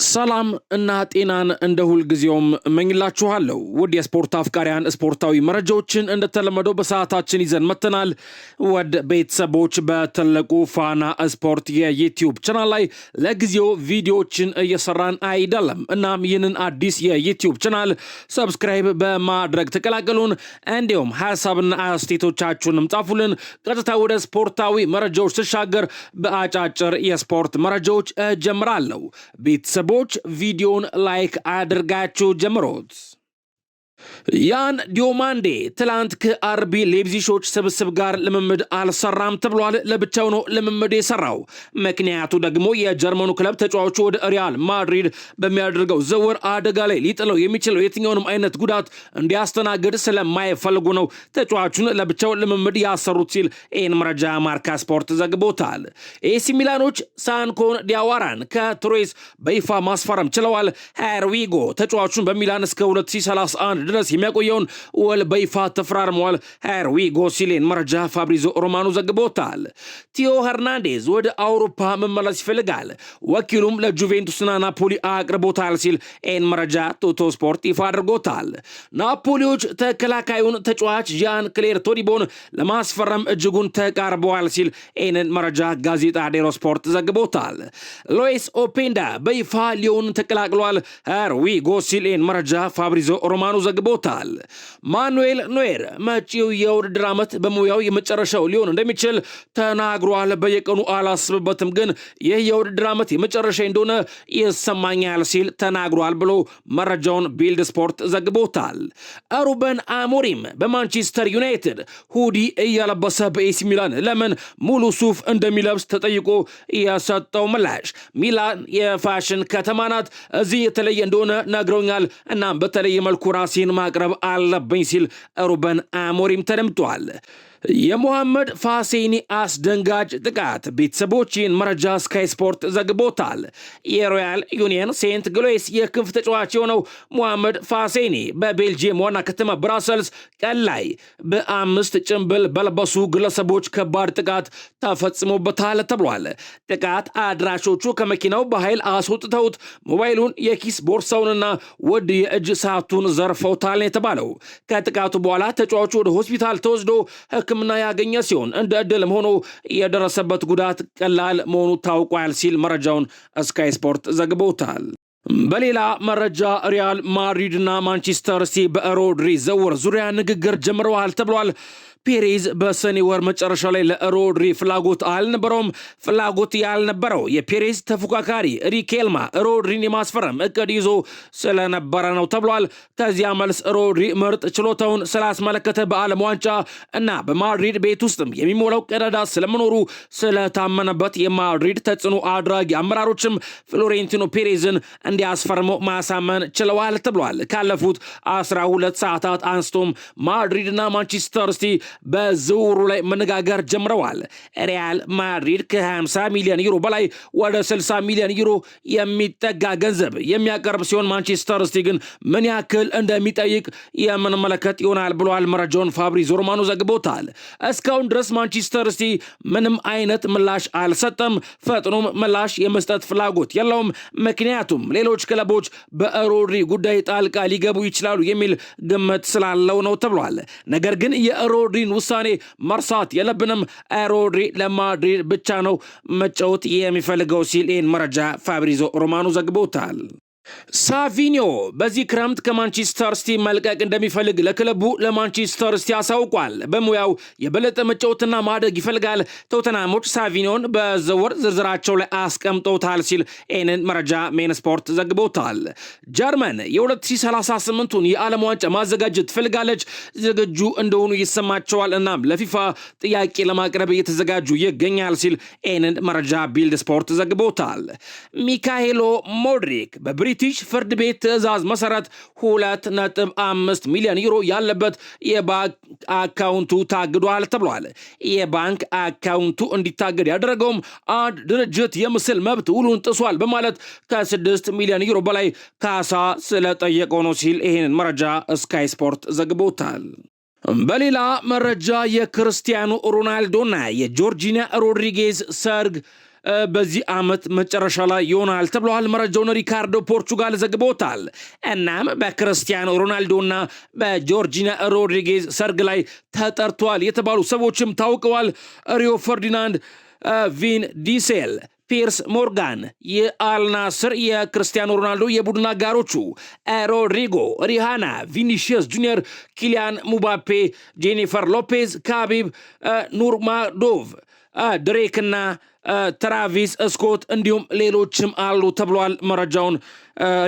ሰላም እና ጤናን እንደ ሁል ጊዜውም እመኝላችኋለሁ። ውድ የስፖርት አፍቃሪያን ስፖርታዊ መረጃዎችን እንደተለመደው በሰዓታችን ይዘን መጥተናል። ወድ ቤተሰቦች በትልቁ ፋና ስፖርት የዩቲዩብ ቻናል ላይ ለጊዜው ቪዲዮዎችን እየሰራን አይደለም። እናም ይህንን አዲስ የዩቲዩብ ቻናል ሰብስክራይብ በማድረግ ተቀላቀሉን። እንዲሁም ሀሳብና አስተያየቶቻችሁንም ጻፉልን። ቀጥታ ወደ ስፖርታዊ መረጃዎች ስሻገር በአጫጭር የስፖርት መረጃዎች እጀምራለሁ። ቤተሰቦች ቪዲዮን ላይክ አድርጋችሁ ጀምሩት። ያን ዲዮማንዴ ትላንት ከአርቢ ሌፕዚሾች ስብስብ ጋር ልምምድ አልሰራም ተብሏል። ለብቻው ነው ልምምድ የሰራው። ምክንያቱ ደግሞ የጀርመኑ ክለብ ተጫዋቹ ወደ ሪያል ማድሪድ በሚያደርገው ዝውውር አደጋ ላይ ሊጥለው የሚችለው የትኛውንም አይነት ጉዳት እንዲያስተናግድ ስለማይፈልጉ ነው ተጫዋቹን ለብቻው ልምምድ ያሰሩት ሲል ይህን መረጃ ማርካ ስፖርት ዘግቦታል። ኤሲ ሚላኖች ሳንኮን ዲያዋራን ከቱሬስ በይፋ ማስፈረም ችለዋል። ሄርዊጎ ተጫዋቹን በሚላን እስከ 2031 ድረስ የሚያቆየውን ውል በይፋ ተፈራርመዋል። ሄርዊጎ ሲሌን መረጃ ፋብሪዞ ሮማኖ ዘግቦታል። ቲዮ ሄርናንዴዝ ወደ አውሮፓ መመለስ ይፈልጋል። ወኪሉም ለጁቬንቱስና ናፖሊ አቅርቦታል ሲል ኤን መረጃ ቶቶ ስፖርት ይፋ አድርጎታል። ናፖሊዎች ተከላካዩን ተጫዋች ዣን ክሌር ቶዲቦን ለማስፈረም እጅጉን ተቃርበዋል ሲል ኤንን መረጃ ጋዜጣ ዴሎ ስፖርት ዘግቦታል። ሎይስ ኦፔንዳ በይፋ ሊዮን ተቀላቅሏል። ሄርዊጎ ሲል ኤን መረጃ ፋብሪዞ ሮማኖ ዘግቦታል። ማኑኤል ኖየር መጪው የውድድር ዓመት በሙያው የመጨረሻው ሊሆን እንደሚችል ተናግሯል። በየቀኑ አላስብበትም፣ ግን ይህ የውድድር ዓመት የመጨረሻ እንደሆነ ይሰማኛል ሲል ተናግሯል ብሎ መረጃውን ቢልድ ስፖርት ዘግቦታል። ሩበን አሞሪም በማንቸስተር ዩናይትድ ሁዲ እያለበሰ በኤሲ ሚላን ለምን ሙሉ ሱፍ እንደሚለብስ ተጠይቆ የሰጠው ምላሽ ሚላን የፋሽን ከተማ ናት፣ እዚህ የተለየ እንደሆነ ነግረውኛል፣ እናም በተለየ መልኩ ራሴን ማቅረብ አለብኝ ሲል ሩበን አሞሪም ተደምጧል። የሞሐመድ ፋሴኒ አስደንጋጭ ጥቃት ቤተሰቦችን መረጃ ስካይ ስፖርት ዘግቦታል። የሮያል ዩኒየን ሴንት ግሎይስ የክንፍ ተጫዋች የሆነው ሞሐመድ ፋሴኒ በቤልጂየም ዋና ከተማ ብራሰልስ ቀን ላይ በ5 ጭንብል በለበሱ ግለሰቦች ከባድ ጥቃት ተፈጽሞበታል ተብሏል። ጥቃት አድራሾቹ ከመኪናው በኃይል አስወጥተውት ሞባይሉን፣ የኪስ ቦርሳውንና ውድ የእጅ ሰዓቱን ዘርፈውታል የተባለው። ከጥቃቱ በኋላ ተጫዋቹ ወደ ሆስፒታል ተወስዶ ሕክምና ያገኘ ሲሆን እንደ ዕድልም ሆኖ የደረሰበት ጉዳት ቀላል መሆኑ ታውቋል ሲል መረጃውን ስካይ ስፖርት ዘግቦታል። በሌላ መረጃ ሪያል ማድሪድ እና ማንቸስተር ሲቲ በሮድሪ ዝውውር ዙሪያ ንግግር ጀምረዋል ተብሏል። ፔሬዝ በሰኔ ወር መጨረሻ ላይ ለሮድሪ ፍላጎት አልነበረውም። ፍላጎት ያልነበረው የፔሬዝ ተፎካካሪ ሪኬልማ ሮድሪን የማስፈረም እቅድ ይዞ ስለነበረ ነው ተብሏል። ከዚያ መልስ ሮድሪ ምርጥ ችሎታውን ስላስመለከተ በዓለም ዋንጫ እና በማድሪድ ቤት ውስጥም የሚሞላው ቀዳዳ ስለመኖሩ ስለታመነበት የማድሪድ ተጽዕኖ አድራጊ አመራሮችም ፍሎሬንቲኖ ፔሬዝን እንዲያስፈርመው ማሳመን ችለዋል ተብሏል። ካለፉት 12 ሰዓታት አንስቶም ማድሪድና ማንቸስተር ሲቲ በዝውውሩ ላይ መነጋገር ጀምረዋል። ሪያል ማድሪድ ከ50 ሚሊዮን ዩሮ በላይ ወደ 60 ሚሊዮን ዩሮ የሚጠጋ ገንዘብ የሚያቀርብ ሲሆን ማንቸስተር ሲቲ ግን ምን ያክል እንደሚጠይቅ የምንመለከት ይሆናል ብሏል። መረጃውን ፋብሪዞ ሮማኖ ዘግቦታል። እስካሁን ድረስ ማንቸስተር ሲቲ ምንም አይነት ምላሽ አልሰጠም። ፈጥኖም ምላሽ የመስጠት ፍላጎት የለውም። ምክንያቱም ሌሎች ክለቦች በሮድሪ ጉዳይ ጣልቃ ሊገቡ ይችላሉ የሚል ግምት ስላለው ነው ተብሏል። ነገር ግን የሮድሪ ውሳኔ መርሳት የለብንም። ሮድሪ ለማድሪድ ብቻ ነው መጫወት የሚፈልገው ሲል ይህን መረጃ ፋብሪዞ ሮማኖ ዘግቦታል። ሳቪኒዮ በዚህ ክረምት ከማንቸስተር ሲቲ መልቀቅ እንደሚፈልግ ለክለቡ ለማንቸስተር ሲቲ አሳውቋል። በሙያው የበለጠ መጫወትና ማደግ ይፈልጋል። ቶተናሞች ሳቪኒዮን በዝውውር ዝርዝራቸው ላይ አስቀምጠውታል ሲል ይህንን መረጃ ሜን ስፖርት ዘግቦታል። ጀርመን የ2038ቱን የዓለም ዋንጫ ማዘጋጀት ትፈልጋለች። ዝግጁ እንደሆኑ ይሰማቸዋል። እናም ለፊፋ ጥያቄ ለማቅረብ እየተዘጋጁ ይገኛል ሲል ይህንን መረጃ ቢልድ ስፖርት ዘግቦታል። ሚካኤሎ ሞድሪክ በብሪቲሽ ፍርድ ቤት ትዕዛዝ መሰረት 2.5 ሚሊዮን ዩሮ ያለበት የባንክ አካውንቱ ታግዷል ተብሏል። የባንክ አካውንቱ እንዲታገድ ያደረገውም አንድ ድርጅት የምስል መብት ውሉን ጥሷል በማለት ከ6 ሚሊዮን ዩሮ በላይ ካሳ ስለጠየቀው ነው ሲል ይህንን መረጃ ስካይ ስፖርት ዘግቦታል። በሌላ መረጃ የክርስቲያኖ ሮናልዶና የጆርጂና ሮድሪጌዝ ሰርግ በዚህ ዓመት መጨረሻ ላይ ይሆናል ተብሏል። መረጃውን ሪካርዶ ፖርቹጋል ዘግቦታል። እናም በክርስቲያኖ ሮናልዶና በጆርጂና ሮድሪጌዝ ሰርግ ላይ ተጠርቷል የተባሉ ሰዎችም ታውቀዋል። ሪዮ ፈርዲናንድ፣ ቪን ዲሴል፣ ፒርስ ሞርጋን፣ የአልናስር የክርስቲያኖ ሮናልዶ የቡድን አጋሮቹ ሮድሪጎ፣ ሪሃና፣ ቪኒሺየስ ጁኒየር፣ ኪሊያን ሙባፔ፣ ጄኒፈር ሎፔዝ፣ ካቢብ ኑርማዶቭ፣ ድሬክና ትራቪስ ስኮት እንዲሁም ሌሎችም አሉ ተብሏል። መረጃውን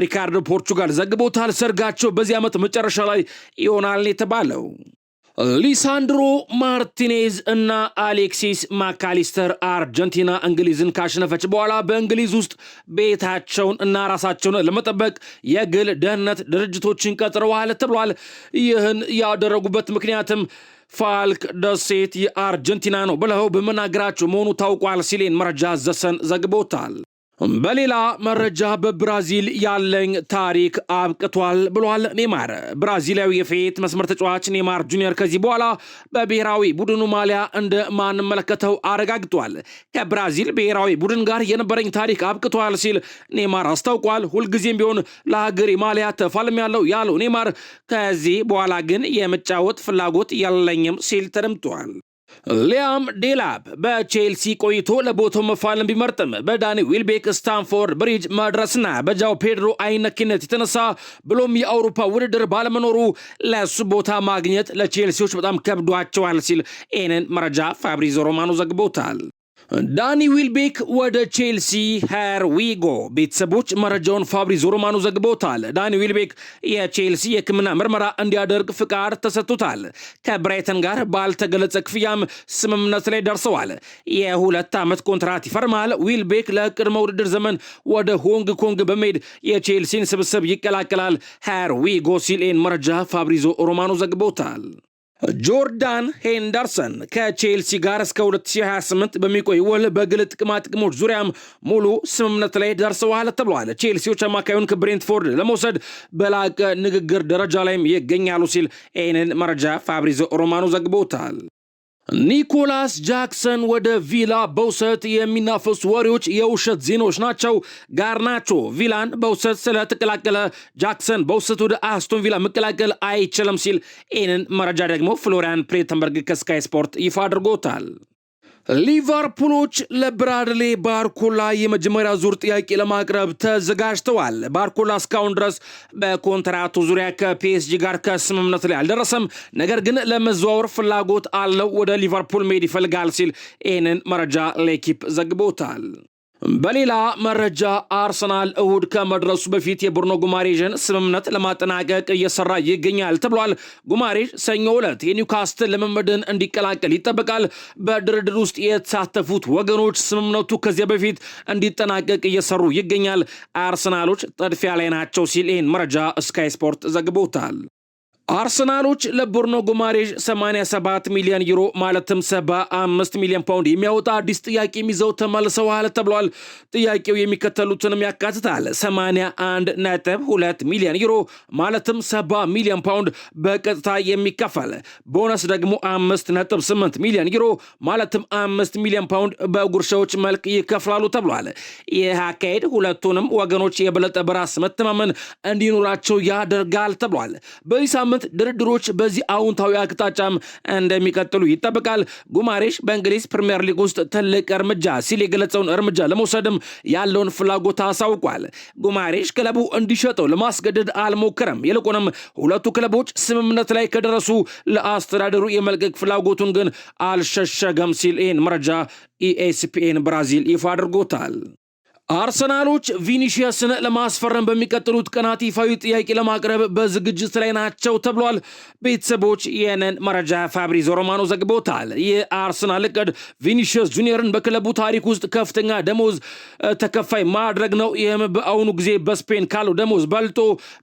ሪካርዶ ፖርቹጋል ዘግቦታል። ሰርጋቸው በዚህ ዓመት መጨረሻ ላይ ይሆናል የተባለው። ሊሳንድሮ ማርቲኔዝ እና አሌክሲስ ማካሊስተር አርጀንቲና እንግሊዝን ካሸነፈች በኋላ በእንግሊዝ ውስጥ ቤታቸውን እና ራሳቸውን ለመጠበቅ የግል ደህንነት ድርጅቶችን ቀጥረዋል ተብሏል። ይህን ያደረጉበት ምክንያትም ፋልክ ደሴት የአርጀንቲና ነው ብለው በመናገራቸው መሆኑ ታውቋል ሲሌን መረጃ ዘሰን ዘግቦታል። በሌላ መረጃ በብራዚል ያለኝ ታሪክ አብቅቷል ብሏል ኔማር። ብራዚላዊ የፊት መስመር ተጫዋች ኔማር ጁኒየር ከዚህ በኋላ በብሔራዊ ቡድኑ ማሊያ እንደማንመለከተው አረጋግጧል። ከብራዚል ብሔራዊ ቡድን ጋር የነበረኝ ታሪክ አብቅቷል ሲል ኔማር አስታውቋል። ሁልጊዜም ቢሆን ለሀገር ማሊያ ተፋልሜያለሁ ያለው ኔማር ከዚህ በኋላ ግን የመጫወት ፍላጎት የለኝም ሲል ተደምጧል። ሊያም ዴላፕ በቼልሲ ቆይቶ ለቦታው መፋለም ቢመርጥም በዳኒ ዊልቤክ ስታንፎርድ ብሪጅ መድረስና በጃው ፔድሮ አይነኪነት የተነሳ ብሎም የአውሮፓ ውድድር ባለመኖሩ ለሱ ቦታ ማግኘት ለቼልሲዎች በጣም ከብዷቸዋል ሲል ይህንን መረጃ ፋብሪዞ ሮማኖ ዘግቦታል። ዳኒ ዊልቤክ ወደ ቼልሲ ሄር ዊጎ ቤተሰቦች መረጃውን ፋብሪዞ ሮማኖ ዘግቦታል። ዳኒ ዊልቤክ የቼልሲ የሕክምና ምርመራ እንዲያደርግ ፍቃድ ተሰጥቶታል። ከብራይተን ጋር ባልተገለጸ ክፍያም ስምምነት ላይ ደርሰዋል። የ2 ዓመት ኮንትራት ይፈርማል። ዊልቤክ ለቅድመ ውድድር ዘመን ወደ ሆንግ ኮንግ በመሄድ የቼልሲን ስብስብ ይቀላቀላል ሄር ዊጎ ሲል መረጃ ፋብሪዞ ሮማኖ ዘግቦታል። ጆርዳን ሄንደርሰን ከቼልሲ ጋር እስከ 2028 በሚቆይ ውል በግል ጥቅሞች ዙሪያም ሙሉ ስምምነት ላይ ደርሰዋል ተብሏል። ቼልሲዎች አማካዩን ከብሬንትፎርድ ለመውሰድ በላቀ ንግግር ደረጃ ላይም ይገኛሉ ሲል ይህንን መረጃ ፋብሪዞ ሮማኖ ዘግቦታል። ኒኮላስ ጃክሰን ወደ ቪላ በውሰት የሚናፈሱ ወሬዎች የውሸት ዜናዎች ናቸው። ጋርናቾ ቪላን በውሰት ስለተቀላቀለ ጃክሰን በውሰት ወደ አስቶን ቪላ መቀላቀል አይችልም ሲል ይህንን መረጃ ደግሞ ፍሎሪያን ፕሌተንበርግ ከስካይ ስፖርት ይፋ አድርጎታል። ሊቨርፑሎች ለብራድሌ ባርኮላ የመጀመሪያ ዙር ጥያቄ ለማቅረብ ተዘጋጅተዋል። ባርኮላ እስካሁን ድረስ በኮንትራቱ ዙሪያ ከፒኤስጂ ጋር ከስምምነት ላይ አልደረሰም። ነገር ግን ለመዘዋወር ፍላጎት አለው፣ ወደ ሊቨርፑል መሄድ ይፈልጋል ሲል ይህንን መረጃ ሌኪፕ ዘግቦታል። በሌላ መረጃ አርሰናል እሁድ ከመድረሱ በፊት የብሩኖ ጉማሬዥን ስምምነት ለማጠናቀቅ እየሰራ ይገኛል ተብሏል። ጉማሬዥ ሰኞ ዕለት የኒውካስትል ልምምድን እንዲቀላቀል ይጠበቃል። በድርድር ውስጥ የተሳተፉት ወገኖች ስምምነቱ ከዚያ በፊት እንዲጠናቀቅ እየሰሩ ይገኛል። አርሰናሎች ጥድፊያ ላይ ናቸው ሲል ይህን መረጃ ስካይ ስፖርት ዘግቦታል። አርሰናሎች ለብሩኖ ጉማሬዥ 87 ሚሊዮን ዩሮ ማለትም 75 ሚሊዮን ፓውንድ የሚያወጣ አዲስ ጥያቄ ይዘው ተመልሰዋል ተብሏል። ጥያቄው የሚከተሉትንም ያካትታል። 81.2 ሚሊዮን ዩሮ ማለትም 70 ሚሊዮን ፓውንድ በቀጥታ የሚከፈል ቦነስ ደግሞ 5.8 ሚሊዮን ዩሮ ማለትም 5 ሚሊዮን ፓውንድ በጉርሻዎች መልክ ይከፍላሉ ተብሏል። ይህ አካሄድ ሁለቱንም ወገኖች የበለጠ በራስ መተማመን እንዲኖራቸው ያደርጋል ተብሏል። በዚህ ሳምንት ድርድሮች በዚህ አዎንታዊ አቅጣጫም እንደሚቀጥሉ ይጠበቃል። ጉማሬሽ በእንግሊዝ ፕሪሚየር ሊግ ውስጥ ትልቅ እርምጃ ሲል የገለጸውን እርምጃ ለመውሰድም ያለውን ፍላጎት አሳውቋል። ጉማሬሽ ክለቡ እንዲሸጠው ለማስገደድ አልሞከረም። ይልቁንም ሁለቱ ክለቦች ስምምነት ላይ ከደረሱ ለአስተዳደሩ የመልቀቅ ፍላጎቱን ግን አልሸሸገም ሲል ይህን መረጃ ኢኤስፒኤን ብራዚል ይፋ አድርጎታል። አርሰናሎች ቪኒሺየስን ለማስፈረም በሚቀጥሉት ቀናት ይፋዊ ጥያቄ ለማቅረብ በዝግጅት ላይ ናቸው ተብሏል። ቤተሰቦች ይህንን መረጃ ፋብሪዞ ሮማኖ ዘግቦታል። የአርሰናል እቅድ ቪኒሺየስ ጁኒየርን በክለቡ ታሪክ ውስጥ ከፍተኛ ደሞዝ ተከፋይ ማድረግ ነው። ይህም በአሁኑ ጊዜ በስፔን ካለው ደሞዝ በልጦ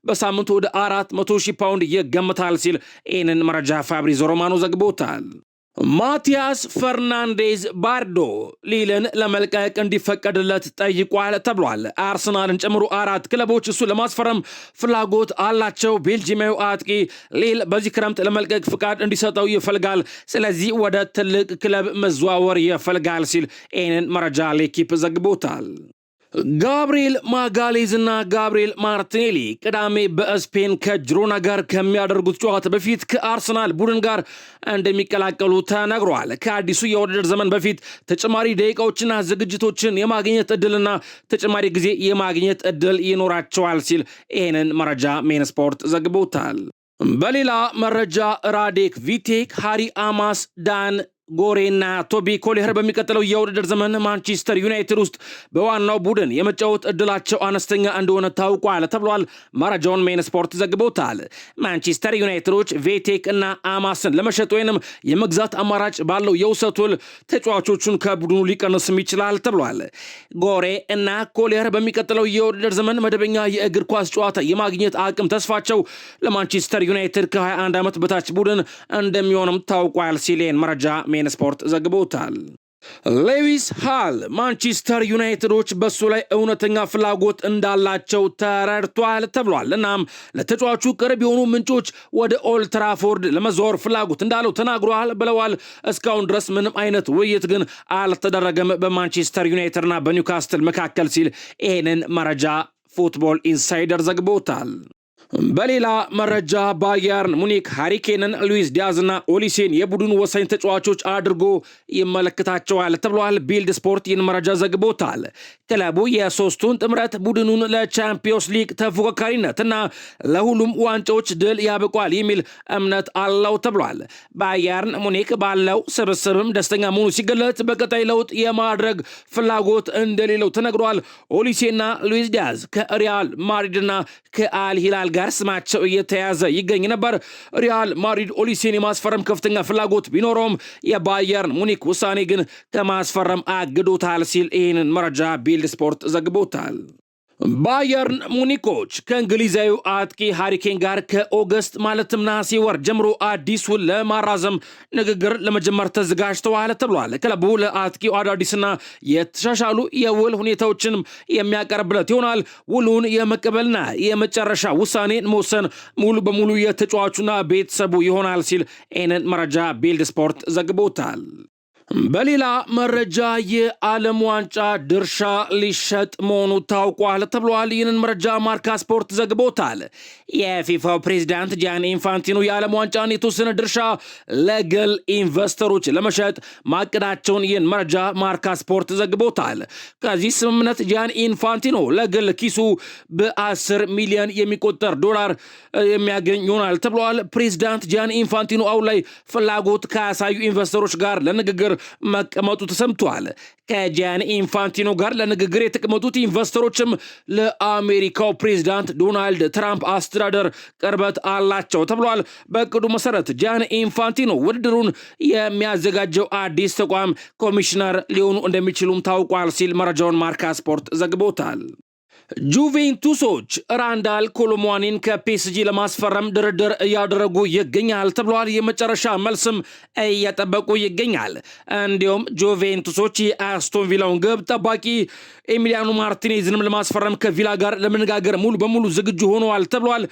በሳምንቱ ወደ 400,000 ፓውንድ ይገምታል ሲል ይህንን መረጃ ፋብሪዞ ሮማኖ ዘግቦታል። ማቲያስ ፈርናንዴዝ ባርዶ ሊልን ለመልቀቅ እንዲፈቀድለት ጠይቋል ተብሏል። አርሰናልን ጨምሮ 4 ክለቦች እሱ ለማስፈረም ፍላጎት አላቸው። ቤልጂማዊ አጥቂ ሊል በዚህ ክረምት ለመልቀቅ ፍቃድ እንዲሰጠው ይፈልጋል። ስለዚህ ወደ ትልቅ ክለብ መዘዋወር ይፈልጋል ሲል ይህንን መረጃ ሌኪፕ ዘግቦታል። ጋብሪኤል ማጋሌዝ እና ጋብሪኤል ማርቲኔሊ ቅዳሜ በስፔን ከጅሮና ጋር ከሚያደርጉት ጨዋታ በፊት ከአርሰናል ቡድን ጋር እንደሚቀላቀሉ ተነግሯል። ከአዲሱ የውድድር ዘመን በፊት ተጨማሪ ደቂቃዎችና ዝግጅቶችን የማግኘት እድልና ተጨማሪ ጊዜ የማግኘት እድል ይኖራቸዋል ሲል ይህንን መረጃ ሜን ስፖርት ዘግቦታል። በሌላ መረጃ ራዴክ ቪቴክ፣ ሃሪ አማስ፣ ዳን ጎሬና ቶቢ ኮሊሄር በሚቀጥለው የውድድር ዘመን ማንቸስተር ዩናይትድ ውስጥ በዋናው ቡድን የመጫወት እድላቸው አነስተኛ እንደሆነ ታውቋል ተብሏል። መረጃውን ሜን ስፖርት ዘግቦታል። ማንቸስተር ዩናይትዶች ቬቴክ እና አማስን ለመሸጥ ወይንም የመግዛት አማራጭ ባለው የውሰት ውል ተጫዋቾቹን ከቡድኑ ሊቀንስም ይችላል ተብሏል። ጎሬ እና ኮሊሄር በሚቀጥለው የውድድር ዘመን መደበኛ የእግር ኳስ ጨዋታ የማግኘት አቅም ተስፋቸው ለማንቸስተር ዩናይትድ ከ21 ዓመት በታች ቡድን እንደሚሆንም ታውቋል ሲሌን መረጃ ሜን ስፖርት ዘግቦታል። ሌዊስ ሃል ማንቸስተር ዩናይትዶች በሱ ላይ እውነተኛ ፍላጎት እንዳላቸው ተረድቷል ተብሏል። እናም ለተጫዋቹ ቅርብ የሆኑ ምንጮች ወደ ኦልድ ትራፎርድ ለመዘዋወር ፍላጎት እንዳለው ተናግሯል ብለዋል። እስካሁን ድረስ ምንም አይነት ውይይት ግን አልተደረገም በማንቸስተር ዩናይትድና በኒውካስትል መካከል ሲል ይህንን መረጃ ፉትቦል ኢንሳይደር ዘግቦታል። በሌላ መረጃ ባየርን ሙኒክ ሃሪኬንን፣ ሉዊስ ዲያዝና ኦሊሴን የቡድኑ ወሳኝ ተጫዋቾች አድርጎ ይመለከታቸዋል ተብሏል። ቢልድ ስፖርት ይህን መረጃ ዘግቦታል። ክለቡ የሶስቱን ጥምረት ቡድኑን ለቻምፒዮንስ ሊግ ተፎካካሪነትና ለሁሉም ዋንጫዎች ድል ያበቋል የሚል እምነት አለው ተብሏል። ባየርን ሙኒክ ባለው ስብስብም ደስተኛ መሆኑ ሲገለጽ በቀጣይ ለውጥ የማድረግ ፍላጎት እንደሌለው ተነግሯል። ኦሊሴና ሉዊስ ዲያዝ ከሪያል ማድሪድና ከአል ሂላል ጋር ስማቸው እየተያዘ ይገኝ ነበር። ሪያል ማድሪድ ኦሊሴን የማስፈረም ከፍተኛ ፍላጎት ቢኖረውም የባየርን ሙኒክ ውሳኔ ግን ከማስፈረም አግዶታል ሲል ይህንን መረጃ ቢልድ ስፖርት ዘግቦታል። ባየርን ሙኒኮች ከእንግሊዛዊ አጥቂ ሃሪኬን ጋር ከኦገስት ማለትም ነሐሴ ወር ጀምሮ አዲስ ውል ለማራዘም ንግግር ለመጀመር ተዘጋጅተዋል ተብሏል። ክለቡ ለአጥቂው አዳዲስና የተሻሻሉ የውል ሁኔታዎችንም የሚያቀርብለት ይሆናል። ውሉን የመቀበልና የመጨረሻ ውሳኔን መወሰን ሙሉ በሙሉ የተጫዋቹና ቤተሰቡ ይሆናል ሲል ይህንን መረጃ ቢልድ ስፖርት ዘግቦታል። በሌላ መረጃ የዓለም ዋንጫ ድርሻ ሊሸጥ መሆኑ ታውቋል ተብሏል። ይህንን መረጃ ማርካ ስፖርት ዘግቦታል። የፊፋው ፕሬዚዳንት ጂያኒ ኢንፋንቲኖ የዓለም ዋንጫን የተወሰነ ድርሻ ለግል ኢንቨስተሮች ለመሸጥ ማቀዳቸውን ይህን መረጃ ማርካ ስፖርት ዘግቦታል። ከዚህ ስምምነት ጂያኒ ኢንፋንቲኖ ለግል ኪሱ በ10 ሚሊዮን የሚቆጠር ዶላር የሚያገኝ ይሆናል ተብሏል። ፕሬዚዳንት ጂያኒ ኢንፋንቲኖ አሁን ላይ ፍላጎት ካሳዩ ኢንቨስተሮች ጋር ለንግግር መቀመጡ ተሰምቷል። ከጂያኒ ኢንፋንቲኖ ጋር ለንግግር የተቀመጡት ኢንቨስተሮችም ለአሜሪካው ፕሬዝዳንት ዶናልድ ትራምፕ አስተዳደር ቅርበት አላቸው ተብሏል። በእቅዱ መሰረት ጂያኒ ኢንፋንቲኖ ውድድሩን የሚያዘጋጀው አዲስ ተቋም ኮሚሽነር ሊሆኑ እንደሚችሉም ታውቋል ሲል መረጃውን ማርካ ስፖርት ዘግቦታል። ጁቬንቱሶች ራንዳል ኮሎሙዋኒን ከፒኤስጂ ለማስፈረም ድርድር እያደረጉ ይገኛል ተብሏል። የመጨረሻ መልስም እየጠበቁ ይገኛል። እንዲሁም ጁቬንቱሶች የአስቶን ቪላውን ግብ ጠባቂ ኤሚሊያኖ ማርቲኔዝንም ለማስፈረም ከቪላ ጋር ለመነጋገር ሙሉ በሙሉ ዝግጁ ሆነዋል ተብሏል።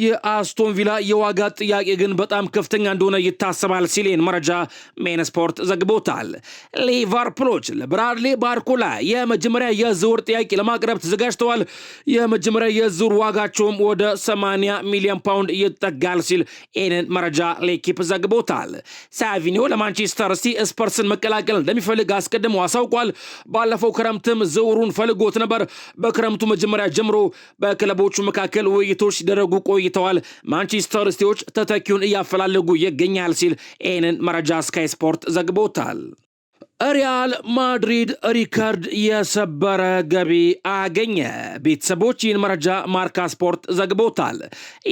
የአስቶን ቪላ የዋጋ ጥያቄ ግን በጣም ከፍተኛ እንደሆነ ይታሰባል ሲሌን መረጃ ሜን ስፖርት ዘግቦታል። ሊቨርፑሎች ለብራድሊ ባርኮላ የመጀመሪያ የዝውውር ጥያቄ ለማቅረብ ተዘጋጅተዋል። የመጀመሪያ የዝውውር ዋጋቸውም ወደ 80 ሚሊዮን ፓውንድ ይጠጋል ሲል ይህንን መረጃ ሌኪፕ ዘግቦታል። ሳቪኒዮ ለማንቸስተር ሲቲ ስፐርስን መቀላቀል እንደሚፈልግ አስቀድሞ አሳውቋል። ባለፈው ክረምትም ዝውውሩን ፈልጎት ነበር። በክረምቱ መጀመሪያ ጀምሮ በክለቦቹ መካከል ውይይቶች ሲደረጉ ቆይተዋል። ማንቸስተር ሲቲዎች ተተኪውን እያፈላለጉ ይገኛል ሲል ይህንን መረጃ ስካይ ስፖርት ዘግቦታል። ሪያል ማድሪድ ሪከርድ የሰበረ ገቢ አገኘ። ቤተሰቦች ይህን መረጃ ማርካ ስፖርት ዘግቦታል።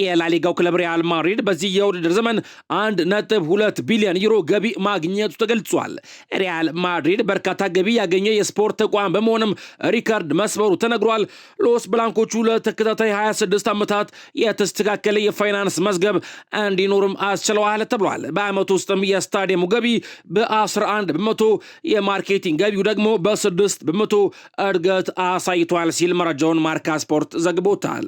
የላሊጋው ክለብ ሪያል ማድሪድ በዚህ የውድድር ዘመን 1.2 ቢሊዮን ዩሮ ገቢ ማግኘቱ ተገልጿል። ሪያል ማድሪድ በርካታ ገቢ ያገኘ የስፖርት ተቋም በመሆንም ሪከርድ መስበሩ ተነግሯል። ሎስ ብላንኮቹ ለተከታታይ 26 ዓመታት የተስተካከለ የፋይናንስ መዝገብ እንዲኖርም አስችለዋል ተብሏል። በዓመቱ ውስጥም የስታዲየሙ ገቢ በ11 በመቶ የማርኬቲንግ ገቢው ደግሞ በ6 በመቶ እድገት አሳይቷል ሲል መረጃውን ማርካ ስፖርት ዘግቦታል።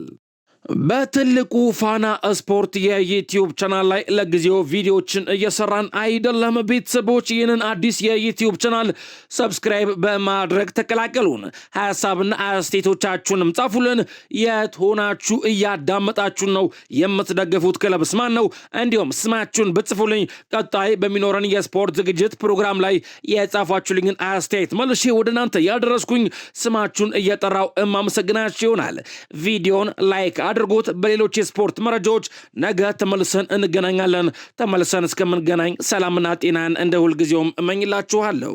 በትልቁ ፋና ስፖርት የዩቲዩብ ቻናል ላይ ለጊዜው ቪዲዮዎችን እየሰራን አይደለም። ቤተሰቦች ይህንን አዲስ የዩቲዩብ ቻናል ሰብስክራይብ በማድረግ ተቀላቀሉን። ሀሳብና አስተያየቶቻችሁንም ጻፉልን። የት ሆናችሁ እያዳመጣችሁን ነው? የምትደግፉት ክለብስ ማን ነው? እንዲሁም ስማችሁን ብጽፉልኝ ቀጣይ በሚኖረን የስፖርት ዝግጅት ፕሮግራም ላይ የጻፋችሁልኝን አስተያየት መልሼ ወደ እናንተ ያደረስኩኝ ስማችሁን እየጠራው እማመሰግናችሁ ይሆናል። ቪዲዮን ላይክ አድርጉት። በሌሎች የስፖርት መረጃዎች ነገ ተመልሰን እንገናኛለን። ተመልሰን እስከምንገናኝ ሰላምና ጤናን እንደ ሁልጊዜውም እመኝላችኋለሁ።